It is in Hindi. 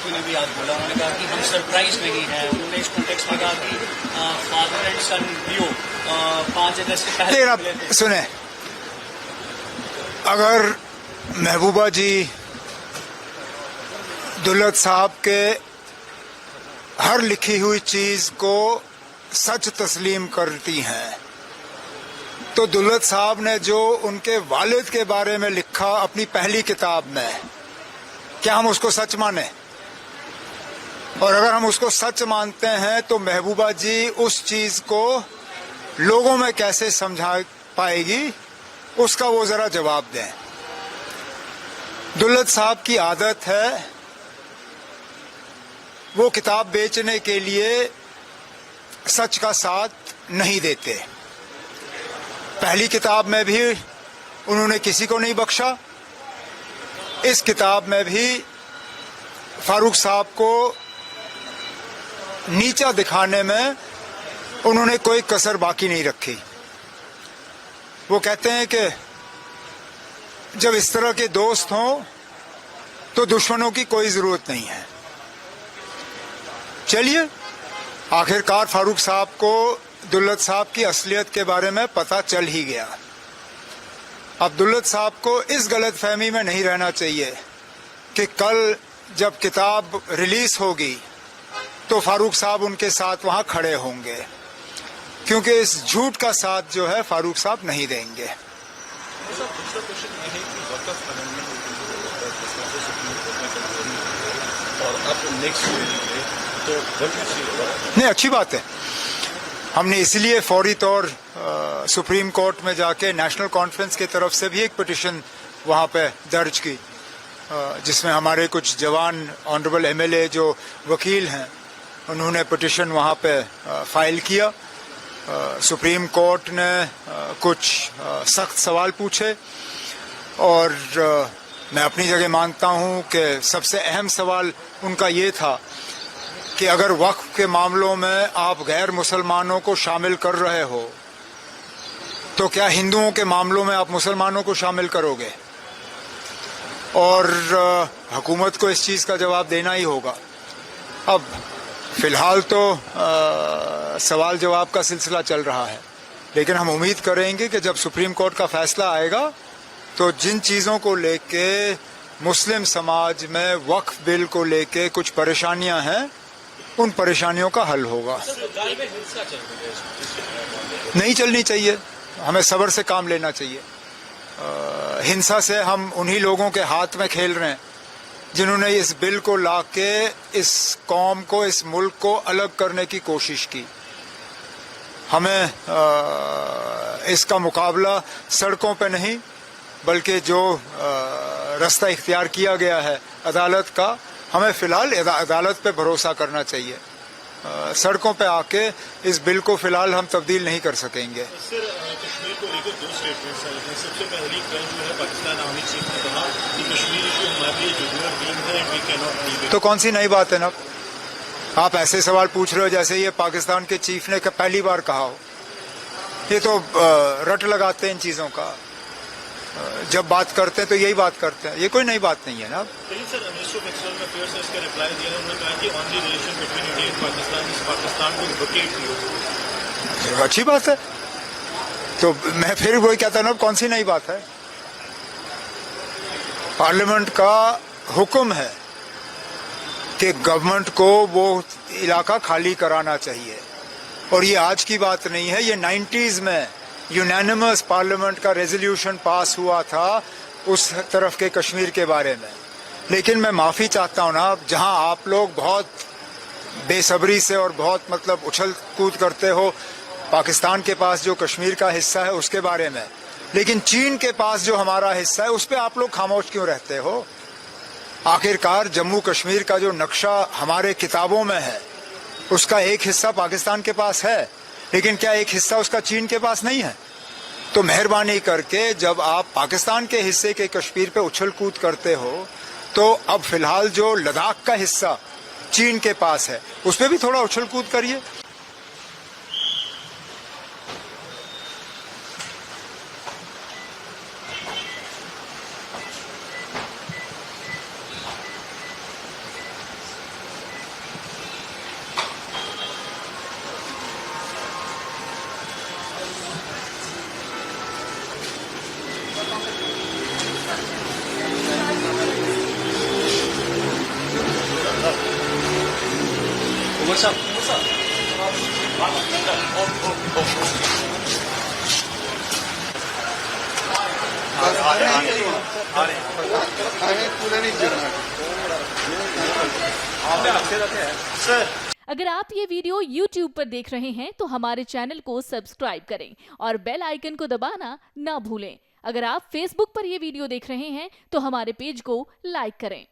मुफ्ती ने भी आज बोला, उन्होंने कहा कि हम सरप्राइज नहीं हैं। उन्होंने इस कॉन्टेक्स्ट में कहा कि फादर एंड सन डियो 5 अगस्त से पहले आप सुने, अगर महबूबा जी दुल्लत साहब के हर लिखी हुई चीज को सच तस्लीम करती हैं, तो दुल्लत साहब ने जो उनके वालिद के बारे में लिखा अपनी पहली किताब में, क्या हम उसको सच माने? और अगर हम उसको सच मानते हैं तो महबूबा जी उस चीज को लोगों में कैसे समझा पाएगी, उसका वो जरा जवाब दें। दुल्लत साहब की आदत है वो किताब बेचने के लिए सच का साथ नहीं देते। पहली किताब में भी उन्होंने किसी को नहीं बख्शा, इस किताब में भी फारूक साहब को नीचा दिखाने में उन्होंने कोई कसर बाकी नहीं रखी। वो कहते हैं कि जब इस तरह के दोस्त हों तो दुश्मनों की कोई जरूरत नहीं है। चलिए, आखिरकार फारूक साहब को दुल्लत साहब की असलियत के बारे में पता चल ही गया। अब दुल्लत साहब को इस गलत फहमी में नहीं रहना चाहिए कि कल जब किताब रिलीज होगी तो फारूक साहब उनके साथ वहां खड़े होंगे, क्योंकि इस झूठ का साथ जो है फारूक साहब नहीं देंगे। नहीं, अच्छी बात है। हमने इसलिए फौरी तौर सुप्रीम कोर्ट में जाके नेशनल कॉन्फ्रेंस की तरफ से भी एक पिटिशन वहां पे दर्ज की, जिसमें हमारे कुछ जवान ऑनरेबल एमएलए जो वकील हैं उन्होंने पिटिशन वहां पे फाइल किया। सुप्रीम कोर्ट ने कुछ सख्त सवाल पूछे और मैं अपनी जगह मानता हूं कि सबसे अहम सवाल उनका ये था कि अगर वक्फ के मामलों में आप गैर मुसलमानों को शामिल कर रहे हो तो क्या हिंदुओं के मामलों में आप मुसलमानों को शामिल करोगे? और हुकूमत को इस चीज का जवाब देना ही होगा। अब फिलहाल तो सवाल जवाब का सिलसिला चल रहा है, लेकिन हम उम्मीद करेंगे कि जब सुप्रीम कोर्ट का फैसला आएगा तो जिन चीजों को लेके मुस्लिम समाज में वक्फ बिल को लेके कुछ परेशानियां हैं, उन परेशानियों का हल होगा। नहीं चलनी चाहिए, हमें सब्र से काम लेना चाहिए। हिंसा से हम उन्हीं लोगों के हाथ में खेल रहे हैं जिन्होंने इस बिल को लाके इस कौम को, इस मुल्क को अलग करने की कोशिश की। हमें इसका मुकाबला सड़कों पे नहीं, बल्कि जो रास्ता इख्तियार किया गया है अदालत का, हमें फिलहाल अदालत पे भरोसा करना चाहिए। सड़कों पे आके इस बिल को फिलहाल हम तब्दील नहीं कर सकेंगे। सर, कश्मीर को लेकर 2 स्टेटमेंट्स आए हैं। सबसे पहली कल जो है पाकिस्तान आर्मी चीफ ने कहा कि कश्मीर इशू हमारे लिए जुड़वा टीम है and we can not leave it. तो कौन सी नई बात है ना? आप ऐसे सवाल पूछ रहे हो जैसे ये पाकिस्तान के चीफ ने पहली बार कहा हो। ये तो रट लगाते हैं इन चीजों का, जब बात करते हैं तो यही बात करते हैं, ये कोई नई बात नहीं है ना। लेकिन sir, minister of external affairs ने इसका रिप्लाई दिया है। उन्होंने कहा कि on the relation between India and Pakistan को एडवोकेट किया। अच्छी बात है, तो मैं फिर वही कहता हूं, कौन सी नई बात है? पार्लियामेंट का हुक्म है कि गवर्नमेंट को वो इलाका खाली कराना चाहिए, और ये आज की बात नहीं है। ये 90s में यूनानिमस पार्लियामेंट का रेजोल्यूशन पास हुआ था उस तरफ के कश्मीर के बारे में। लेकिन मैं माफी चाहता हूं ना, जहां आप लोग बहुत बेसब्री से और बहुत मतलब उछल कूद करते हो पाकिस्तान के पास जो कश्मीर का हिस्सा है उसके बारे में, लेकिन चीन के पास जो हमारा हिस्सा है उस पर आप लोग खामोश क्यों रहते हो? आखिरकार जम्मू कश्मीर का जो नक्शा हमारे किताबों में है उसका एक हिस्सा पाकिस्तान के पास है, लेकिन क्या एक हिस्सा उसका चीन के पास नहीं है? तो मेहरबानी करके जब आप पाकिस्तान के हिस्से के कश्मीर पे उछल कूद करते हो तो अब फिलहाल जो लद्दाख का हिस्सा चीन के पास है उस पर भी थोड़ा उछल कूद करिए। अगर आप ये वीडियो YouTube पर देख रहे हैं तो हमारे चैनल को सब्सक्राइब करें और बेल आइकन को दबाना ना भूलें। अगर आप Facebook पर ये वीडियो देख रहे हैं तो हमारे पेज को लाइक करें।